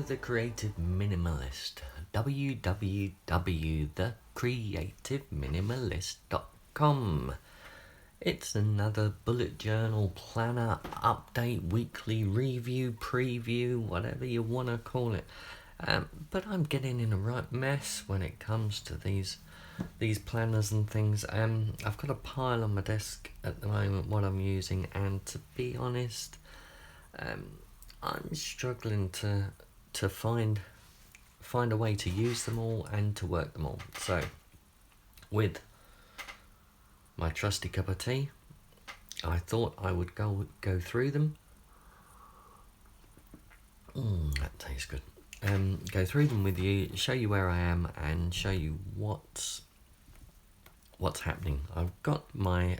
The Creative Minimalist. www.thecreativeminimalist.com. It's another bullet journal planner update, weekly review, preview, whatever you want to call it. But I'm getting in a right mess when it comes to these planners and things. I've got a pile on my desk at the moment what I'm using, and to be honest, I'm struggling to find a way to use them all and to work them all. So with my trusty cup of tea, I thought I would go through them. That tastes good. Go through them with you, show you where I am, and show you what's happening. I've got my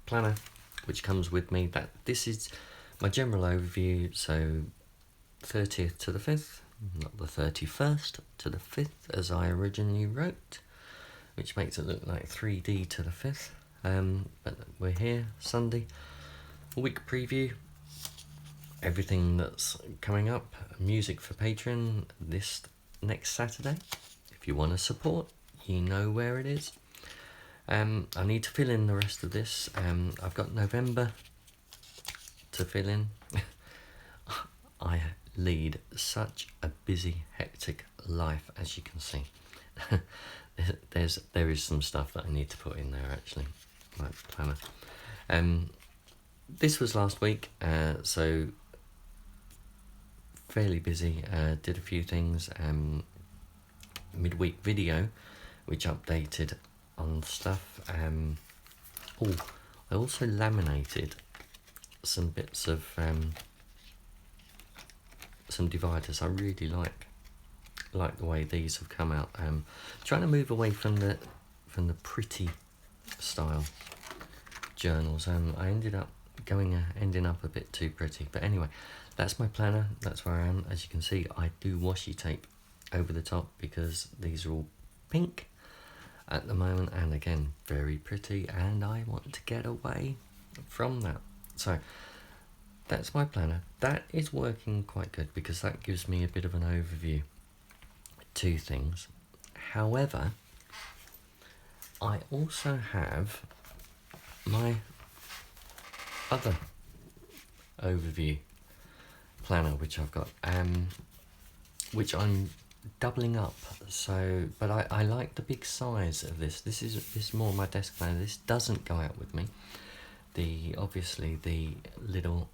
planner which comes with me. That this is my general overview, so 30th to the 5th, not the 31st to the 5th as I originally wrote, which makes it look like 3D to the 5th. But we're here, Sunday, a week preview, everything that's coming up, music for Patreon this next Saturday. If you want to support, you know where it is. I need to fill in the rest of this. I've got November to fill in. I lead such a busy, hectic life, as you can see. There is some stuff that I need to put in there, actually, my planner. This was last week, so fairly busy. Did a few things. Midweek video, which updated on stuff. I also laminated some bits of some dividers. I really like the way these have come out. Trying to move away from the pretty style journals. I ended up ending up a bit too pretty, but anyway, that's my planner. That's where I am. As you can see, I do washi tape over the top because these are all pink at the moment, and again, very pretty, and I want to get away from that. So that's my planner. That is working quite good because that gives me a bit of an overview. Two things. However, I also have my other overview planner, which I've got, which I'm doubling up. So, but I like the big size of this. This is more my desk planner. This doesn't go out with me. Obviously the little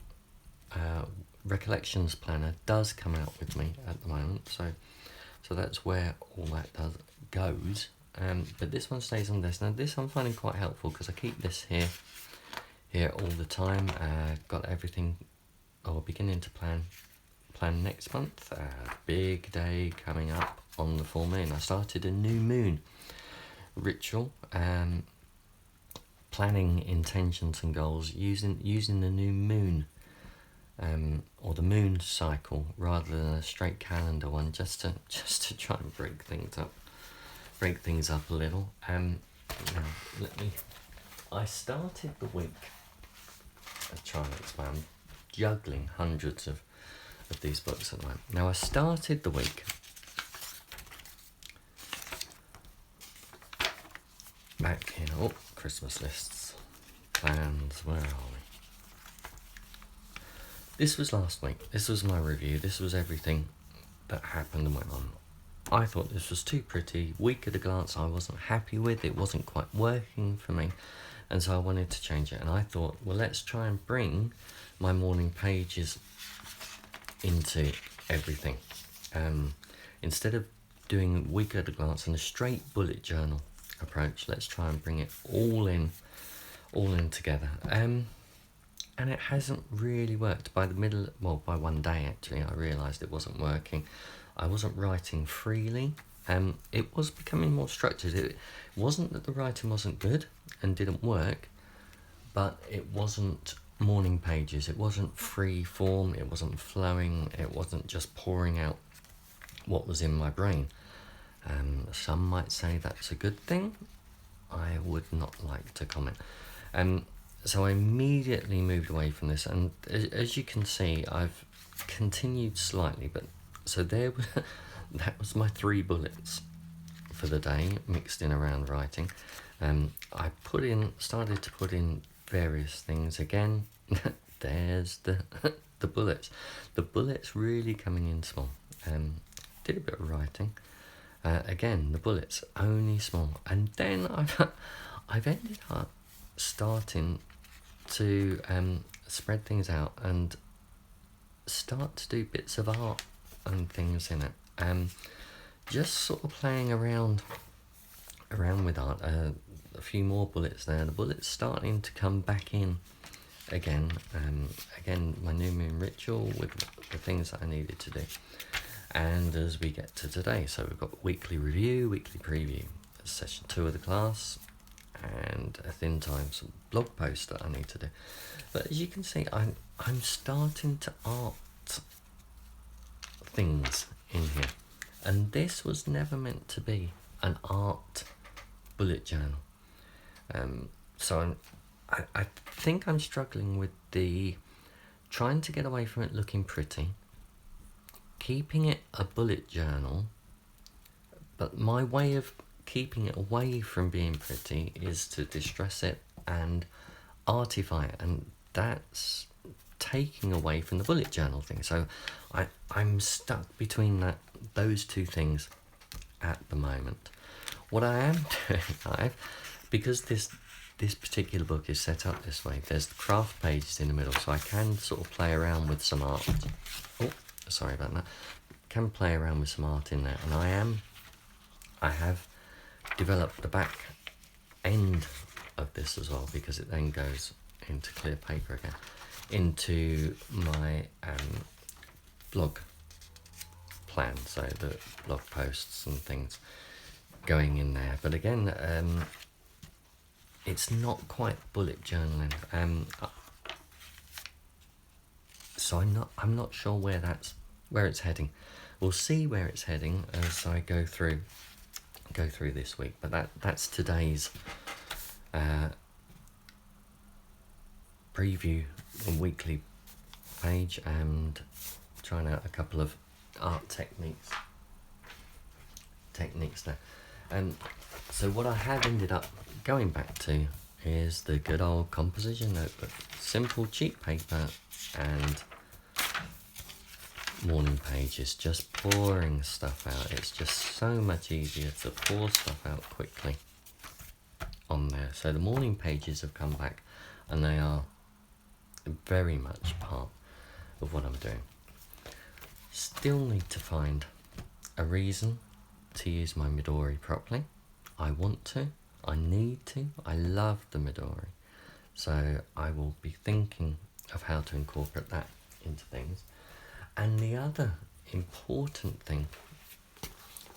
recollections planner does come out with me at the moment. So that's where all that goes. But this one stays on this. Now this I'm finding quite helpful because I keep this here all the time. Got everything, beginning to plan next month. Big day coming up on the full moon. I started a new moon ritual, planning intentions and goals using the new moon, or the moon cycle rather than a straight calendar one, just to try and break things up a little. Now I started the week. I'll try and explain. I'm juggling hundreds of these books at the moment. Now I started the week back in Christmas lists, plans, where are we? This was last week. This was my review. This was everything that happened and went on. I thought this was too pretty. Week at a glance I wasn't happy with. It wasn't quite working for me, and so I wanted to change it. And I thought, well, let's try and bring my morning pages into everything. Instead of doing week at a glance and a straight bullet journal approach, let's try and bring it all in together. And it hasn't really worked. By one day actually, I realised it wasn't working. I wasn't writing freely. It was becoming more structured. It wasn't that the writing wasn't good and didn't work, but it wasn't morning pages. It wasn't free form. It wasn't flowing. It wasn't just pouring out what was in my brain. Some might say that's a good thing. I would not like to comment. so I immediately moved away from this, and as you can see, I've continued slightly, but so there that was my 3 bullets for the day, mixed in around writing. I started to put in various things again. There's the the bullets really coming in small. Did a bit of writing. Again, the bullets only small, and then I've ended up starting to spread things out and start to do bits of art and things in it. Just sort of playing around with art. A few more bullets there. The bullets starting to come back in again. Again, my new moon ritual with the things that I needed to do. And as we get to today, so we've got weekly review, weekly preview, session 2 of the class, and a thin time some blog post that I need to do. But as you can see, I'm starting to art things in here, and this was never meant to be an art bullet journal. So I think I'm struggling with trying to get away from it looking pretty, keeping it a bullet journal, but my way of keeping it away from being pretty is to distress it and artify it, and that's taking away from the bullet journal thing. So I'm stuck between those two things at the moment. What I am doing, because this particular book is set up this way, there's the craft pages in the middle, so I can sort of play around with some art. Oh, sorry about that. Can play around with some art in there, and I have developed the back end of this as well, because it then goes into clear paper again, into my blog plan, so the blog posts and things going in there. But again, it's not quite bullet journaling, so I'm not sure where it's heading. We'll see where it's heading as I go through this week. But that's today's preview and weekly page, and trying out a couple of art techniques there. And so what I have ended up going back to is the good old composition notebook. Simple, cheap paper and morning pages, just pouring stuff out. It's just so much easier to pour stuff out quickly on there. So the morning pages have come back, and they are very much part of what I'm doing. Still need to find a reason to use my Midori properly. I want to, I need to, I love the Midori. So I will be thinking of how to incorporate that into things. And the other important thing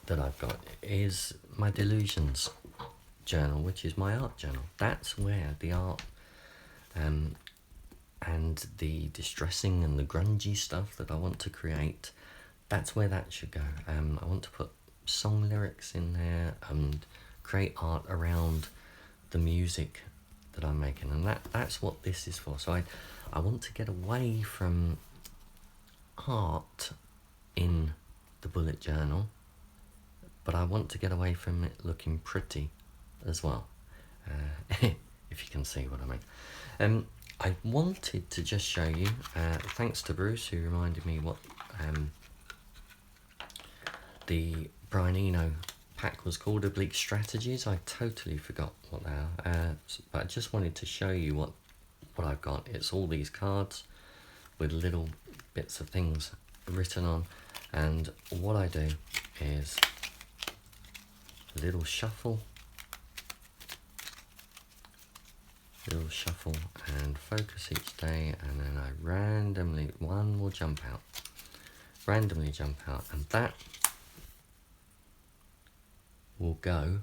that I've got is my Delusions journal, which is my art journal. That's where the art and the distressing and the grungy stuff that I want to create, that's where that should go. I want to put song lyrics in there and create art around the music that I'm making, and that's what this is for. So I want to get away from art in the bullet journal, but I want to get away from it looking pretty as well, if you can see what I mean. I wanted to just show you, thanks to Bruce who reminded me what the Brian Eno pack was called, Oblique Strategies. I totally forgot what they are, but I just wanted to show you what I've got. It's all these cards with little bits of things written on, and what I do is a little shuffle and focus each day, and then I randomly, one will randomly jump out, and that will go,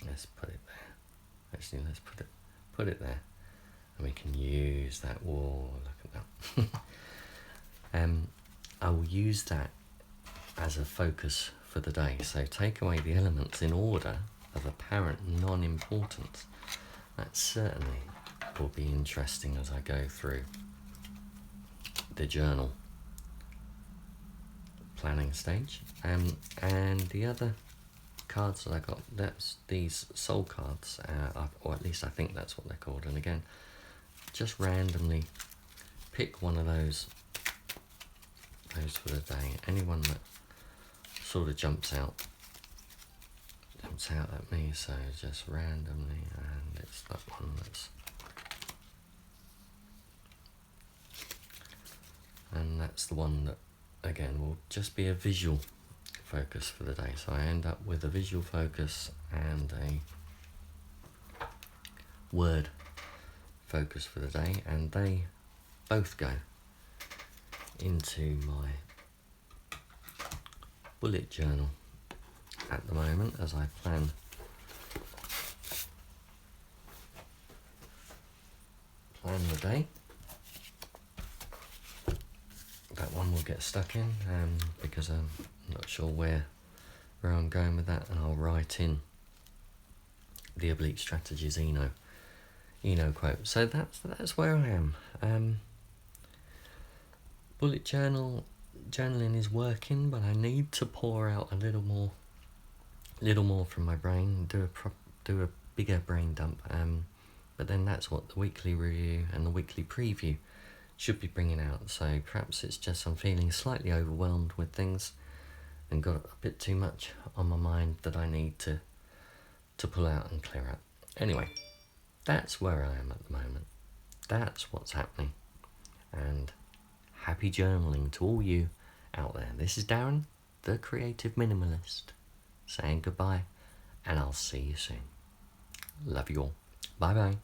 let's put it there, actually let's put it there, and we can use that wall, look at that. I will use that as a focus for the day, so take away the elements in order of apparent non-importance. that certainly will be interesting as I go through the journal planning stage. And the other cards that I got, that's these soul cards, or at least I think that's what they're called. And again, just randomly pick one of those for the day. Anyone that sort of jumps out at me, so just randomly, and it's that one that's the one that again will just be a visual focus for the day. So I end up with a visual focus and a word focus for the day, and they both go into my bullet journal at the moment as I plan the day. That one will get stuck in because I'm not sure where I'm going with that, and I'll write in the Oblique Strategies Eno quote. So that's where I am. Bullet journaling is working, but I need to pour out a little more from my brain, do a bigger brain dump. But then that's what the weekly review and the weekly preview should be bringing out. So perhaps it's just I'm feeling slightly overwhelmed with things and got a bit too much on my mind that I need to pull out and clear out. Anyway, that's where I am at the moment. That's what's happening. And happy journaling to all you out there. This is Darren, the Creative Minimalist, saying goodbye, and I'll see you soon. Love you all. Bye bye.